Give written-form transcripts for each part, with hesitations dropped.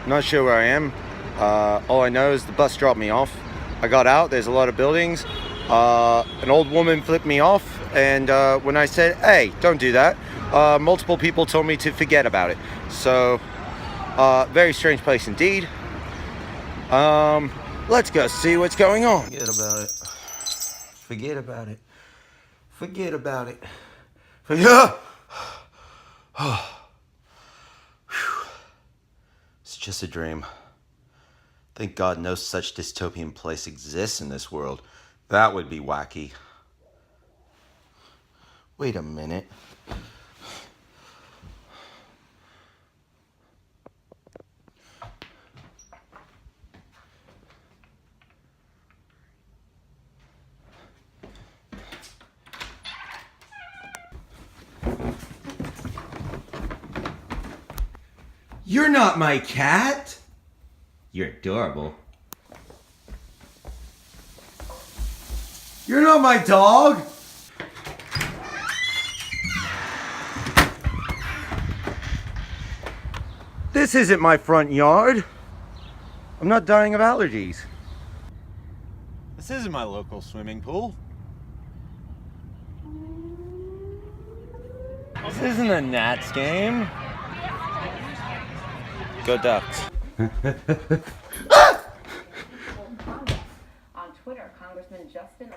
Not sure where I am. All I know is the bus dropped me off. I got out, there's a lot of buildings. An old woman flipped me off, and when I said, hey, don't do that, multiple people told me to forget about it. So, very strange place indeed. Let's go see what's going on. Forget about it. Forget about it. Forget about it. Forget. It's just a dream. Thank God no such dystopian place exists in this world. That would be wacky. Wait a minute. You're not my cat. You're adorable. You're not my dog. This isn't my front yard. I'm not dying of allergies. This isn't my local swimming pool. This isn't a Nats game. Go Ducks. On Twitter, Congressman Justin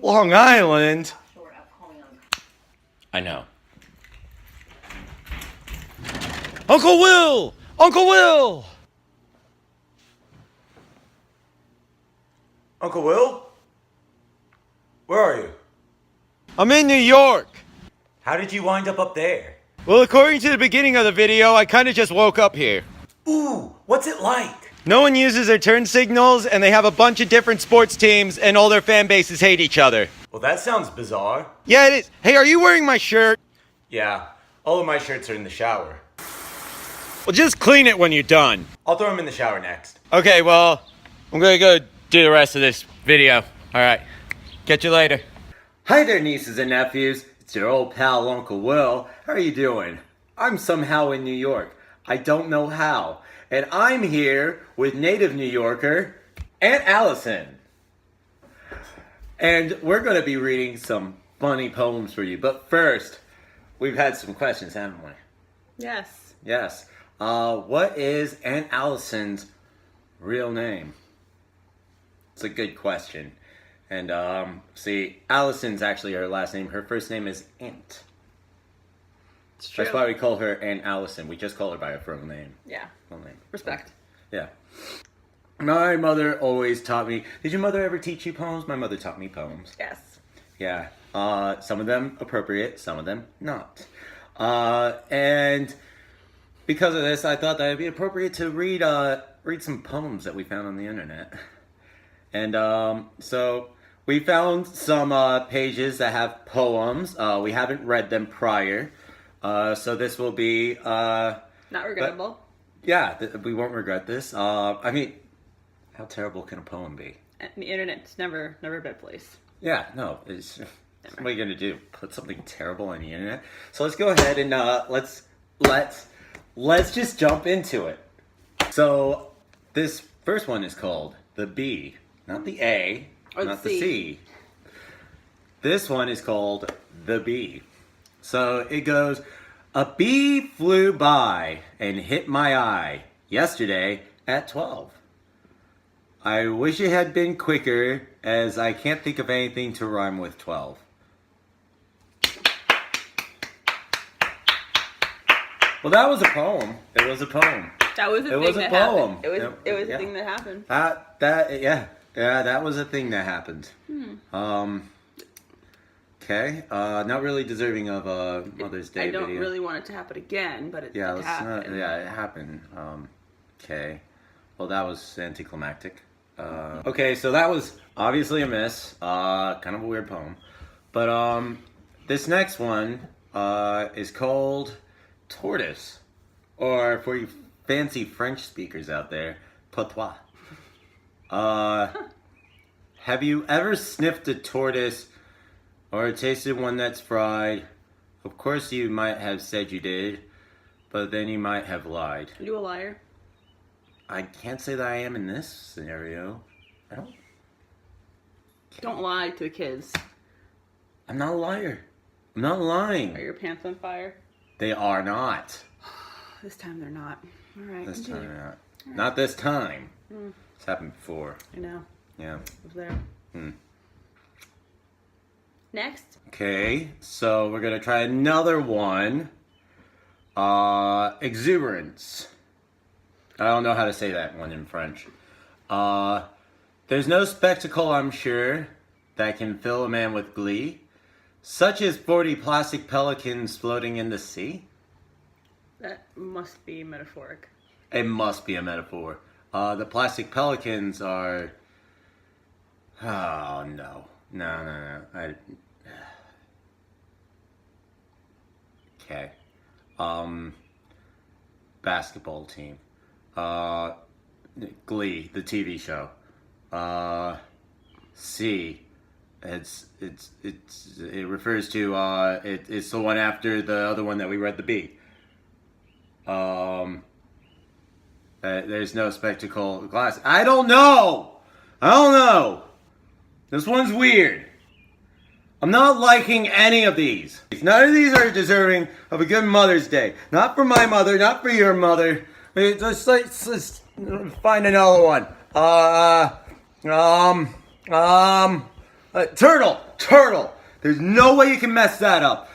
Long Island? I know. Uncle Will! Uncle Will! Uncle Will? Where are you? I'm in New York. How did you wind up there? Well, according to the beginning of the video, I kind of just woke up here. Ooh, what's it like? No one uses their turn signals, and they have a bunch of different sports teams, and all their fan bases hate each other. Well, that sounds bizarre. Yeah, it is. Hey, are you wearing my shirt? Yeah, all of my shirts are in the shower. Well, just clean it when you're done. I'll throw them in the shower next. Okay, well, I'm gonna go do the rest of this video. All right, catch you later. Hi there, nieces and nephews. It's your old pal, Uncle Will. How are you doing? I'm somehow in New York. I don't know how. And I'm here with native New Yorker, Aunt Alison. And we're gonna be reading some funny poems for you. But first, we've had some questions, haven't we? Yes. Yes. What is Aunt Alison's real name? It's a good question. And, see, Allison's actually her last name. Her first name is Aunt. It's true. That's why we call her Aunt Alison. We just call her by her full name. Yeah. Full name. Respect. Yeah. My mother always taught me... Did your mother ever teach you poems? My mother taught me poems. Yes. Yeah. Some of them appropriate, some of them not. And because of this, I thought that it'd be appropriate to read some poems that we found on the internet. And so we found some pages that have poems. We haven't read them prior, so this will be Not regrettable. we won't regret this. I mean, how terrible can a poem be? The internet's never a bad place. Yeah, no, it's what are you gonna do? Put something terrible on the internet? So let's go ahead and let's just jump into it. So this first one is called The Bee, not the A, or not the the C. This one is called The Bee. So it goes, a bee flew by and hit my eye yesterday at 12. I wish it had been quicker, as I can't think of anything to rhyme with 12. Well, that was a poem. It was a poem. That was a thing that poem. happened. It was a thing that happened. Yeah, that was a thing that happened. Okay, not really deserving of a Mother's Day video. I don't really want it to happen again, but it happened. It happened. Okay, well, that was anticlimactic. Okay, so that was obviously a miss. Kind of a weird poem. But this next one is called Tortoise, or for you fancy French speakers out there, patois. Have you ever sniffed a tortoise or tasted one that's fried? Of course you might have said you did, but then you might have lied. Are you a liar? I can't say that I am in this scenario. I don't. Don't lie to the kids. I'm not a liar. I'm not lying. Are your pants on fire? They are not. This time they're not. All right. This continue. time they're not. Right. Not this time. It's happened before. I know. Yeah. I was there. Next. Okay, so we're gonna try another one. Exuberance. I don't know how to say that one in French. There's no spectacle, I'm sure, that can fill a man with glee, such as 40 plastic pelicans floating in the sea. That must be metaphoric. It must be a metaphor. The plastic pelicans are... Oh, no. No. Okay. Basketball team. Glee, the TV show. C. It refers to it's the one after the other one that we read, the B. There's no spectacle glass. I don't know. This one's weird. I'm not liking any of these. None of these are deserving of a good Mother's Day. Not for my mother, not for your mother. Let's find another one. Turtle. There's no way you can mess that up.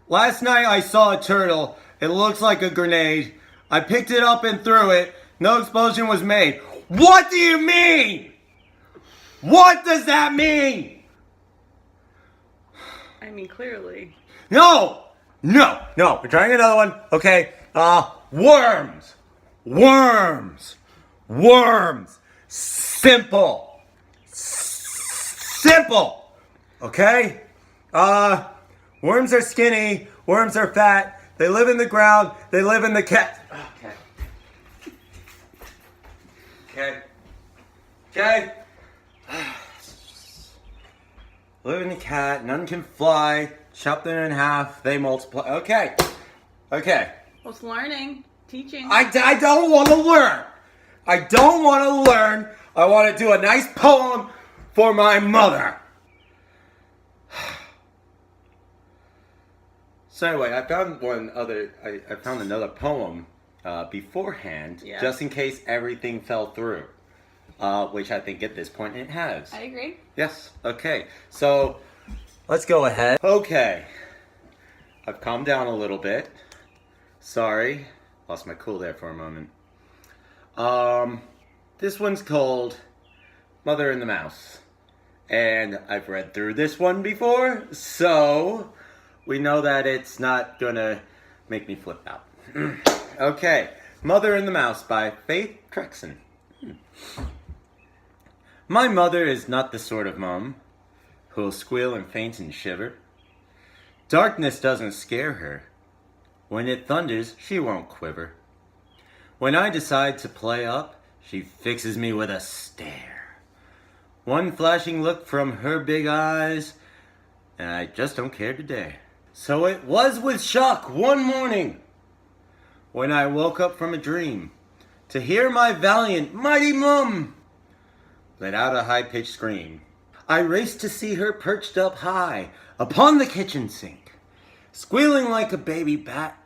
Last night I saw a turtle. It looks like a grenade. I picked it up and threw it. No explosion was made. What do you mean? What does that mean? I mean, clearly. No. We're trying another one. Okay. Worms. Simple. Okay? Worms are skinny. Worms are fat. They live in the ground. They live in the cat. Okay. Live in the cat. None can fly. Chop them in half. They multiply. Okay. Well, it's learning, teaching. I don't want to learn. I want to do a nice poem for my mother. So anyway, I found another poem beforehand, just in case everything fell through, which I think at this point it has. I agree. Yes. Okay. So let's go ahead. Okay. I've calmed down a little bit. Sorry, lost my cool there for a moment. This one's called Mother and the Mouse, and I've read through this one before, so we know that it's not gonna make me flip out. Okay, Mother and the Mouse by Faith Trexon. My mother is not the sort of mom who'll squeal and faint and shiver. Darkness doesn't scare her. When it thunders, she won't quiver. When I decide to play up, she fixes me with a stare. One flashing look from her big eyes, and I just don't care to dare. So it was with shock one morning, when I woke up from a dream, to hear my valiant, mighty mum let out a high-pitched scream. I raced to see her perched up high upon the kitchen sink, squealing like a baby bat,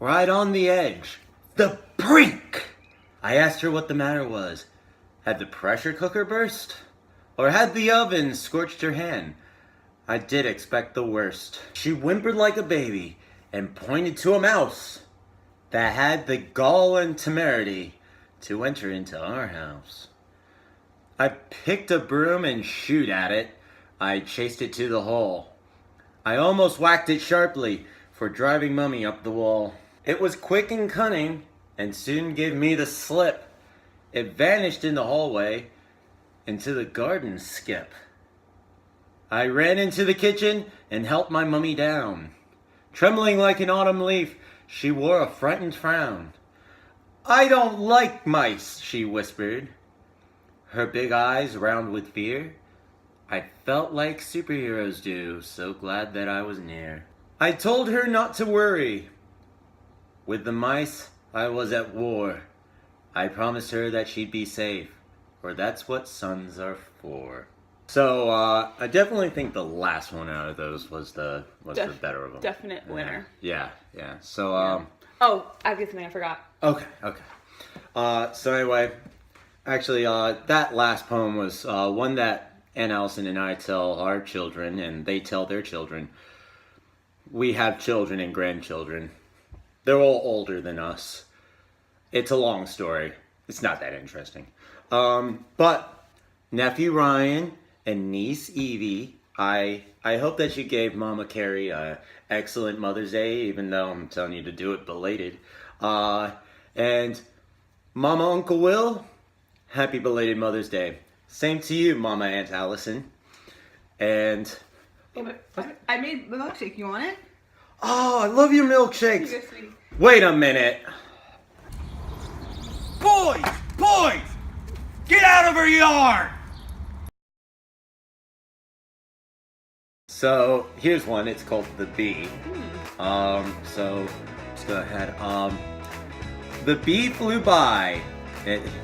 right on the edge, the brink. I asked her what the matter was. Had the pressure cooker burst? Or had the oven scorched her hand? I did expect the worst. She whimpered like a baby and pointed to a mouse that had the gall and temerity to enter into our house. I picked a broom and shooed at it. I chased it to the hole. I almost whacked it sharply for driving Mummy up the wall. It was quick and cunning and soon gave me the slip. It vanished in the hallway into the garden skip. I ran into the kitchen and helped my Mummy down. Trembling like an autumn leaf, she wore a frightened frown. I don't like mice, she whispered, her big eyes round with fear. I felt like superheroes do, so glad that I was near. I told her not to worry. With the mice, I was at war. I promised her that she'd be safe, for that's what sons are for. So I definitely think the last one out of those was the better of them. Definite winner. Yeah. So Oh, I have something I forgot. okay. So anyway, actually, that last poem was one that Aunt Alison and I tell our children, and they tell their children. We have children and grandchildren. They're all older than us. It's a long story. It's not that interesting. But nephew Ryan and niece Evie, I hope that you gave Mama Carrie a excellent Mother's Day, even though I'm telling you to do it belated. And Mama Uncle Will, happy belated Mother's Day. Same to you, Mama Aunt Alison. And I made the milkshake. You want it? oh, I love your milkshakes. Here you go, sweetie. Wait a minute. Boys! Get out of her yard! So here's one. It's called The Bee. So let's go ahead. The bee flew by.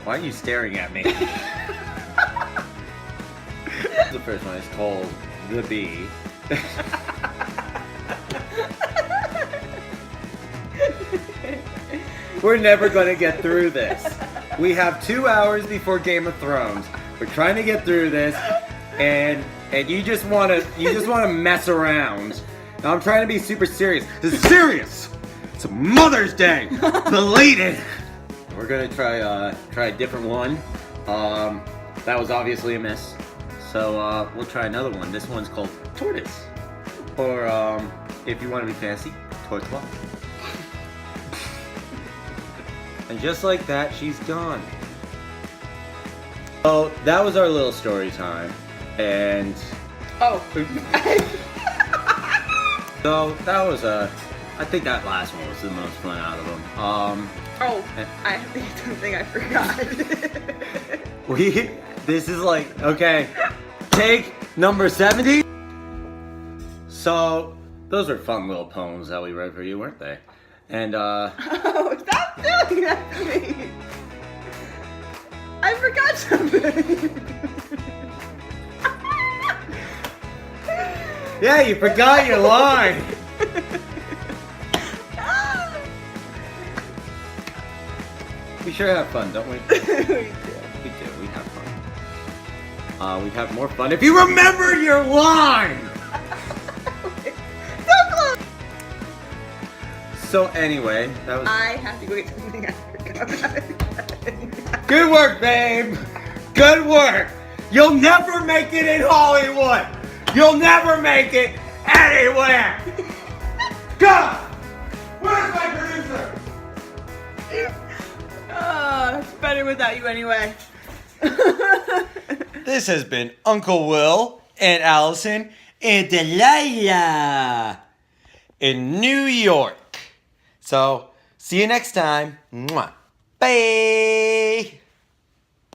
Why are you staring at me? The first one is called The Bee. We're never going to get through this. We have 2 hours before Game of Thrones. We're trying to get through this, and you just want to mess around. Now I'm trying to be super serious. This is serious. It's Mother's Day. Belated. We're gonna try a different one. That was obviously a miss. So we'll try another one. This one's called Tortoise, or if you want to be fancy, Tortoise. And just like that, she's gone. So that was our little story time, and Oh. so that was I think that last one was the most fun out of them. Oh, I think something I forgot. This is like, okay, take number 70. So those are fun little poems that we read for you, weren't they? And Oh, stop doing that to me. I forgot something. yeah, you forgot your line. We sure have fun, don't we? We do. We do. We have fun. We'd have more fun if you remember your line. So close. So anyway, that was I have to go get something I forgot. good work, babe. Good work. You'll never make it in Hollywood. You'll never make it anywhere. God, where's my producer? Oh, it's better without you anyway. This has been Uncle Will, Aunt Allison, and Delilah in New York. So, see you next time. Mwah. Bye.